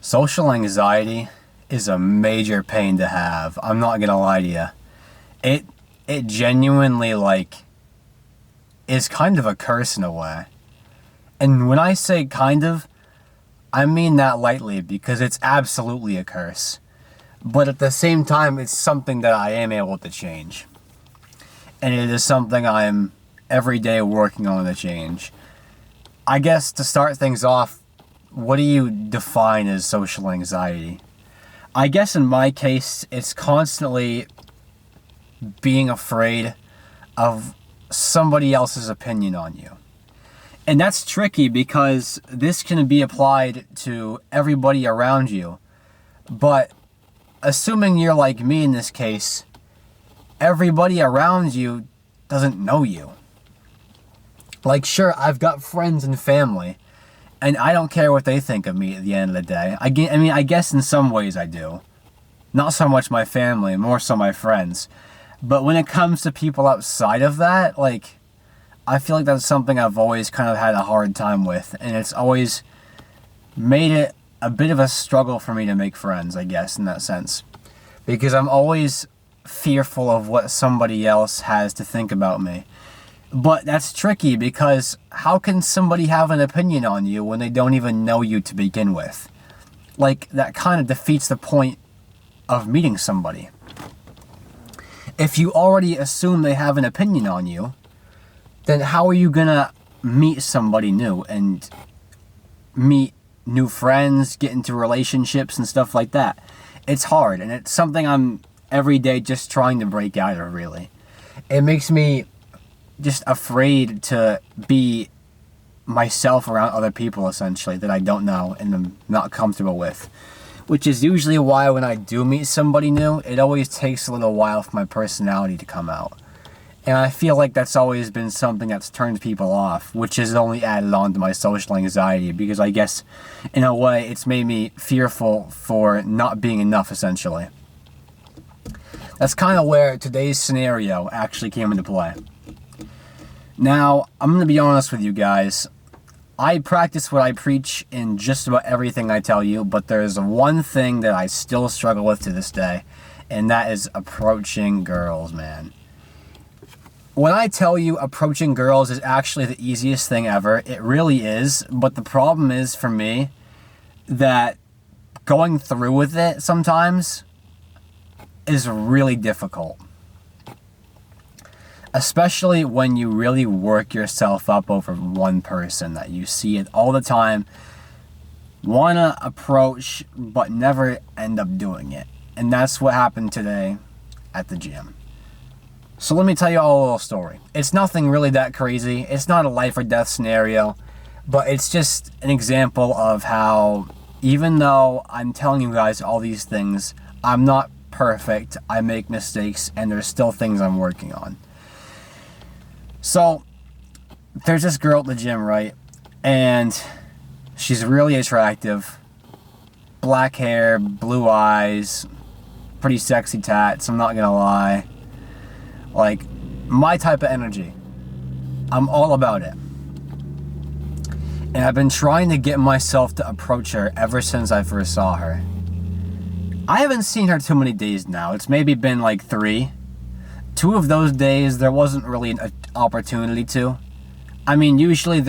Social anxiety is a major pain to have. I'm not gonna lie to you. It it genuinely is kind of a curse in a way. And when I say kind of, I mean that lightly because it's absolutely a curse. But at the same time, it's something that I am able to change. And it is something I'm every day working on to change. I guess to start things off, what do you define as social anxiety? I guess in my case, it's constantly being afraid of somebody else's opinion on you. And that's tricky because this can be applied to everybody around you. But assuming you're like me in this case, everybody around you doesn't know you. Like, sure, I've got friends and family, and I don't care what they think of me at the end of the day. I guess in some ways I do. Not so much my family, more so my friends. But when it comes to people outside of that, I feel like that's something I've always kind of had a hard time with. And it's always made it a bit of a struggle for me to make friends, I guess, in that sense. Because I'm always fearful of what somebody else has to think about me. But that's tricky because how can somebody have an opinion on you when they don't even know you to begin with? That kind of defeats the point of meeting somebody. If you already assume they have an opinion on you, then how are you gonna meet somebody new and meet new friends, get into relationships and stuff like that? It's hard, and it's something I'm every day just trying to break out of, really. It makes me just afraid to be myself around other people, essentially, that I don't know and I'm not comfortable with. Which is usually why when I do meet somebody new, it always takes a little while for my personality to come out. And I feel like that's always been something that's turned people off, which has only added on to my social anxiety, because I guess, in a way, it's made me fearful for not being enough, essentially. That's kind of where today's scenario actually came into play. Now, I'm going to be honest with you guys. I practice what I preach in just about everything I tell you, but there's one thing that I still struggle with to this day, and that is approaching girls, man. When I tell you approaching girls is actually the easiest thing ever, it really is, but the problem is for me that going through with it sometimes is really difficult. Especially when you really work yourself up over one person that you see it all the time, wanna approach but never end up doing it. And that's what happened today at the gym. So let me tell you all a little story. It's nothing really that crazy. It's not a life or death scenario, but it's just an example of how even though I'm telling you guys all these things, I'm not perfect, I make mistakes, and there's still things I'm working on. So, there's this girl at the gym, right? And she's really attractive. Black hair, blue eyes, pretty sexy tats, I'm not gonna lie. My type of energy. I'm all about it. And I've been trying to get myself to approach her ever since I first saw her. I haven't seen her too many days now. It's maybe been 3. 2 of those days, there wasn't really an opportunity to. I mean, usually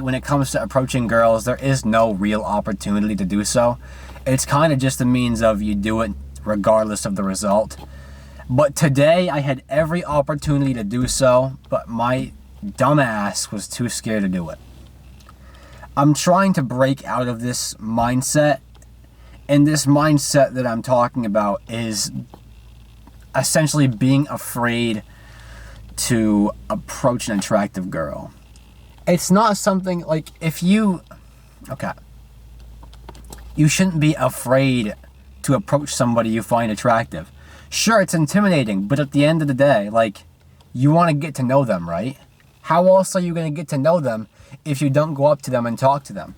when it comes to approaching girls, there is no real opportunity to do so. It's kind of just a means of you do it regardless of the result. But today, I had every opportunity to do so, but my dumbass was too scared to do it. I'm trying to break out of this mindset, and this mindset that I'm talking about is essentially being afraid to approach an attractive girl. It's not something you shouldn't be afraid to approach somebody you find attractive. Sure, it's intimidating, but at the end of the day, you want to get to know them, right? How else are you going to get to know them if you don't go up to them and talk to them?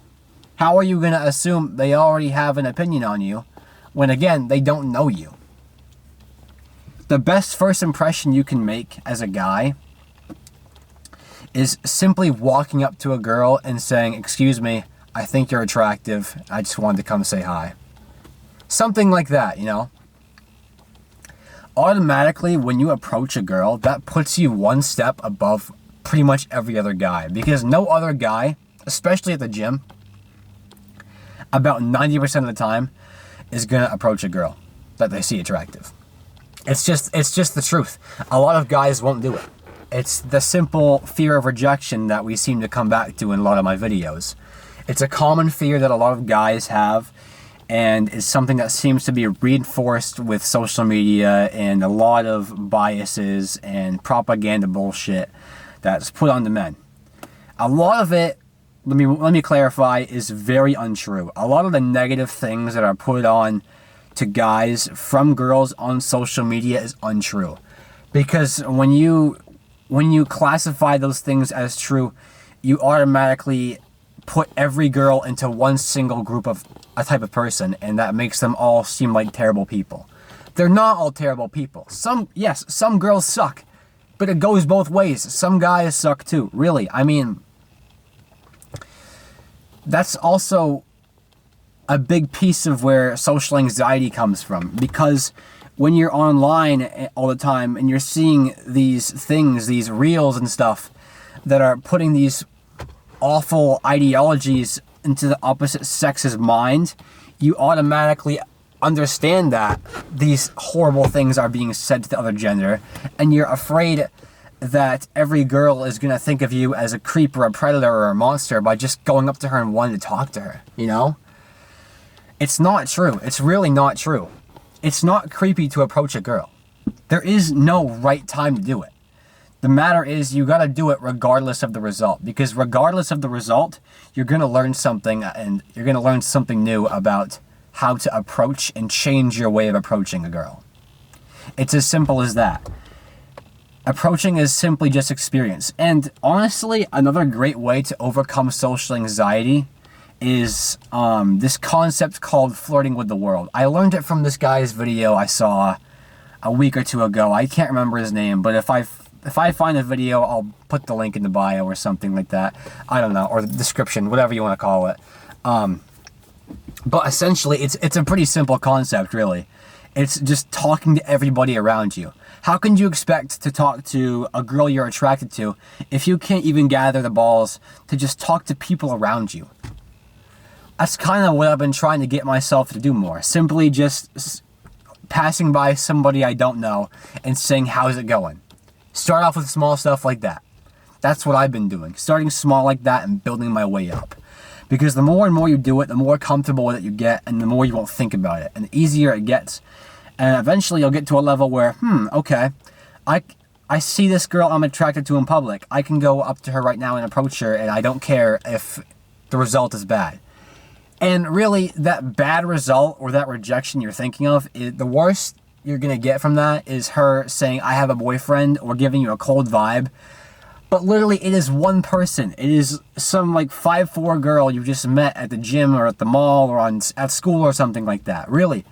How are you going to assume they already have an opinion on you when, again, they don't know you? The best first impression you can make as a guy is simply walking up to a girl and saying, "Excuse me, I think you're attractive. I just wanted to come say hi. Something like that, you know? Automatically, when you approach a girl, that puts you one step above pretty much every other guy. Because no other guy, especially at the gym, about 90% of the time, is going to approach a girl that they see attractive. It's just the truth. A lot of guys won't do it. It's the simple fear of rejection that we seem to come back to in a lot of my videos. It's a common fear that a lot of guys have, and it's something that seems to be reinforced with social media and a lot of biases and propaganda bullshit that's put on the men. A lot of it, let me clarify, is very untrue. A lot of the negative things that are put on to guys from girls on social media is untrue. Because when you classify those things as true, you automatically put every girl into one single group of a type of person, and that makes them all seem like terrible people. They're not all terrible people. Some girls suck, but it goes both ways. Some guys suck too, really. I mean, that's also a big piece of where social anxiety comes from, because when you're online all the time and you're seeing these things, these reels and stuff that are putting these awful ideologies into the opposite sex's mind, you automatically understand that these horrible things are being said to the other gender, and you're afraid that every girl is going to think of you as a creep or a predator or a monster by just going up to her and wanting to talk to her, you know? It's not true. It's really not true. It's not creepy to approach a girl. There is no right time to do it. The matter is, you gotta do it regardless of the result, because regardless of the result, you're gonna learn something, and you're gonna learn something new about how to approach and change your way of approaching a girl. It's as simple as that. Approaching is simply just experience. And honestly, another great way to overcome social anxiety is this concept called flirting with the world. I learned it from this guy's video I saw a week or two ago. I can't remember his name, but if I find a video, I'll put the link in the bio or something like that. I don't know, or the description, whatever you want to call it. But essentially, it's a pretty simple concept, really. It's just talking to everybody around you. How can you expect to talk to a girl you're attracted to if you can't even gather the balls to just talk to people around you? That's kind of what I've been trying to get myself to do more. Simply just passing by somebody I don't know and saying, how's it going? Start off with small stuff like that. That's what I've been doing. Starting small like that and building my way up. Because the more and more you do it, the more comfortable with it you get, and the more you won't think about it, and the easier it gets. And eventually you'll get to a level where, okay, I see this girl I'm attracted to in public. I can go up to her right now and approach her, and I don't care if the result is bad. And really, that bad result or that rejection you're thinking of, the worst you're going to get from that is her saying, I have a boyfriend, or giving you a cold vibe. But literally, it is one person. It is some 5'4" girl you just met at the gym or at the mall or at school or something like that, really.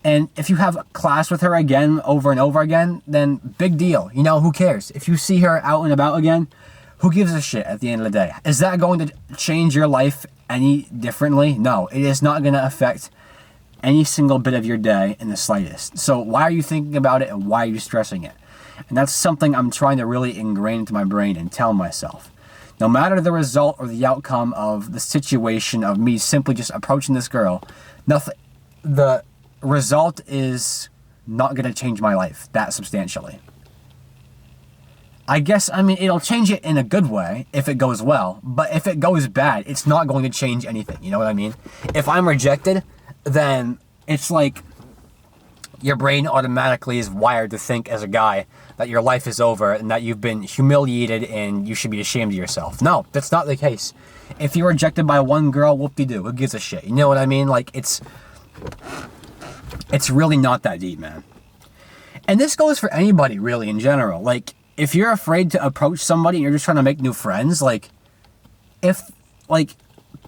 And if you have class with her again, over and over again, then big deal. You know, who cares? If you see her out and about again, who gives a shit at the end of the day? Is that going to change your life any differently? No, it is not going to affect any single bit of your day in the slightest. So why are you thinking about it, and why are you stressing it? And that's something I'm trying to really ingrain into my brain and tell myself. No matter the result or the outcome of the situation of me simply just approaching this girl, the result is not going to change my life that substantially. It'll change it in a good way if it goes well, but if it goes bad, it's not going to change anything. You know what I mean? If I'm rejected, then it's like your brain automatically is wired to think as a guy that your life is over and that you've been humiliated and you should be ashamed of yourself. No, that's not the case. If you're rejected by one girl, whoop-de-doo, who gives a shit? You know what I mean? It's really not that deep, man. And this goes for anybody, really, in general. If you're afraid to approach somebody and you're just trying to make new friends,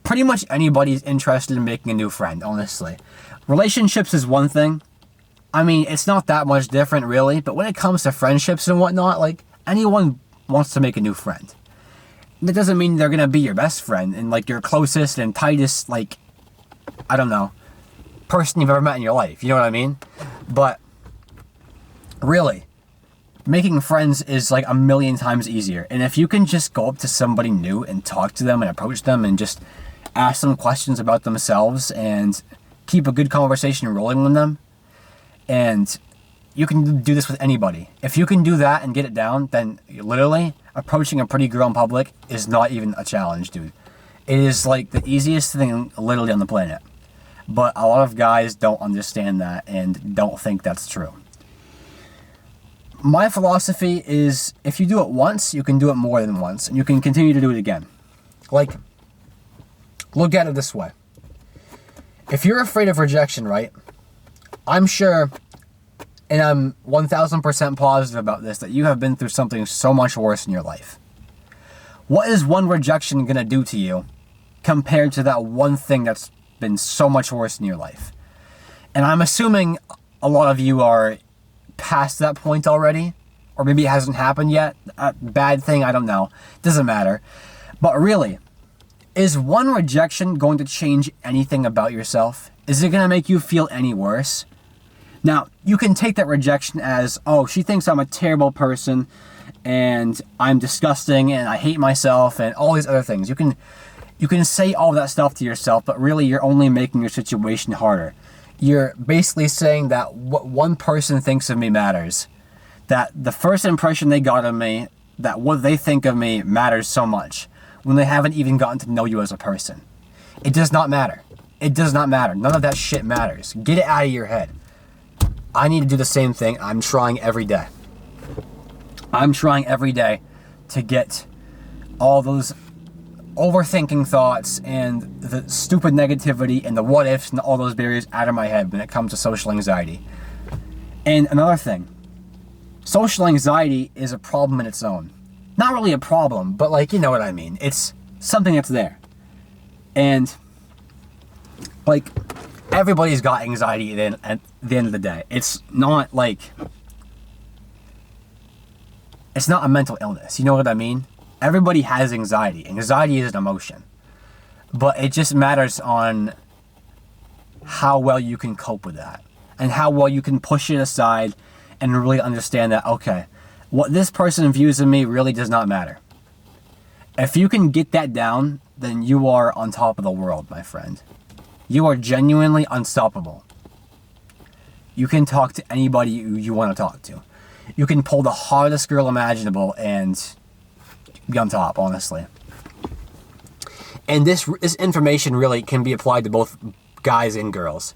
pretty much anybody's interested in making a new friend, honestly. Relationships is one thing. It's not that much different, really, but when it comes to friendships and whatnot, anyone wants to make a new friend. that doesn't mean they're gonna be your best friend and like your closest and tightest, like, I don't know, person you've ever met in your life. You know what I mean? But really, making friends is like a million times easier. And if you can just go up to somebody new and talk to them and approach them and just ask them questions about themselves and keep a good conversation rolling with them, and you can do this with anybody. If you can do that and get it down, then literally approaching a pretty girl in public is not even a challenge, dude. It is like the easiest thing literally on the planet. But a lot of guys don't understand that and don't think that's true. My philosophy is if you do it once, you can do it more than once, and you can continue to do it again. Like, look at it this way. If you're afraid of rejection, right? I'm sure, and I'm 1000% positive about this, that you have been through something so much worse in your life. What is one rejection going to do to you compared to that one thing that's been so much worse in your life? And I'm assuming a lot of you are past that point already, or maybe it hasn't happened yet. A bad thing, I don't know. Doesn't matter. But really, is one rejection going to change anything about yourself? Is it going to make you feel any worse? Now, you can take that rejection as, oh, she thinks I'm a terrible person and I'm disgusting and I hate myself and all these other things. You can say all that stuff to yourself, but really you're only making your situation harder. You're basically saying that what one person thinks of me matters. That the first impression they got of me, that what they think of me matters so much when they haven't even gotten to know you as a person. It does not matter. It does not matter. None of that shit matters. Get it out of your head. I need to do the same thing. I'm trying every day. I'm trying every day to get all those overthinking thoughts and the stupid negativity and the what ifs and all those barriers out of my head when it comes to social anxiety. And another thing, social anxiety is a problem in its own. Not really a problem, but like, you know what I mean. It's something that's there. And like, everybody's got anxiety at the end of the day. It's not like, it's not a mental illness. You know what I mean? Everybody has anxiety. Anxiety is an emotion. But it just matters on how well you can cope with that. And how well you can push it aside and really understand that, okay, what this person views of me really does not matter. If you can get that down, then you are on top of the world, my friend. You are genuinely unstoppable. You can talk to anybody you want to talk to. You can pull the hardest girl imaginable and be on top, honestly. And this information really can be applied to both guys and girls.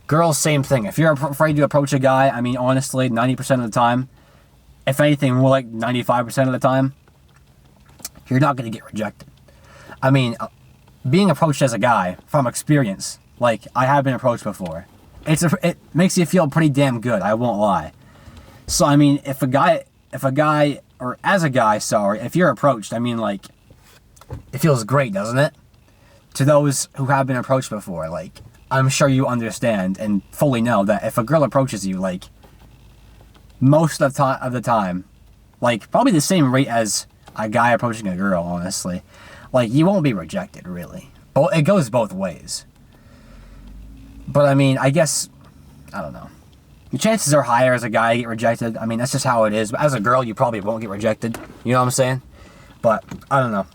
Girls, same thing. If you're afraid to approach a guy, I mean, honestly, 90% of the time, if anything, more like 95% of the time, you're not going to get rejected. I mean, being approached as a guy, from experience, like, I have been approached before. It makes you feel pretty damn good, I won't lie. So, I mean, if a guy, or as a guy, sorry, if you're approached, I mean, like, it feels great, doesn't it? To those who have been approached before, like, I'm sure you understand and fully know that if a girl approaches you, like, most of the time, like, probably the same rate as a guy approaching a girl, honestly, like, you won't be rejected, really. But it goes both ways. But, I mean, I guess, I don't know. Your chances are higher as a guy to get rejected. I mean, that's just how it is. But as a girl, you probably won't get rejected. You know what I'm saying? But, I don't know.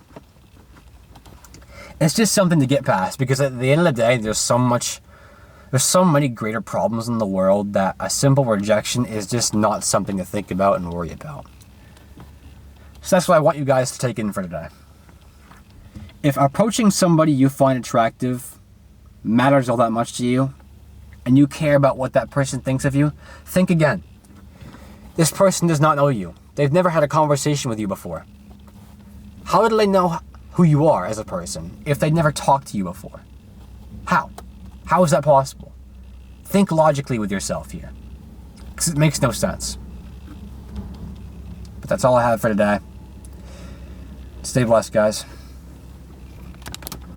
It's just something to get past, because at the end of the day, there's so many greater problems in the world that a simple rejection is just not something to think about and worry about. So that's what I want you guys to take in for today. If approaching somebody you find attractive matters all that much to you, and you care about what that person thinks of you, think again. This person does not know you. They've never had a conversation with you before. How do they know who you are as a person if they never talked to you before? How? How is that possible? Think logically with yourself here, because it makes no sense. But that's all I have for today. Stay blessed, guys.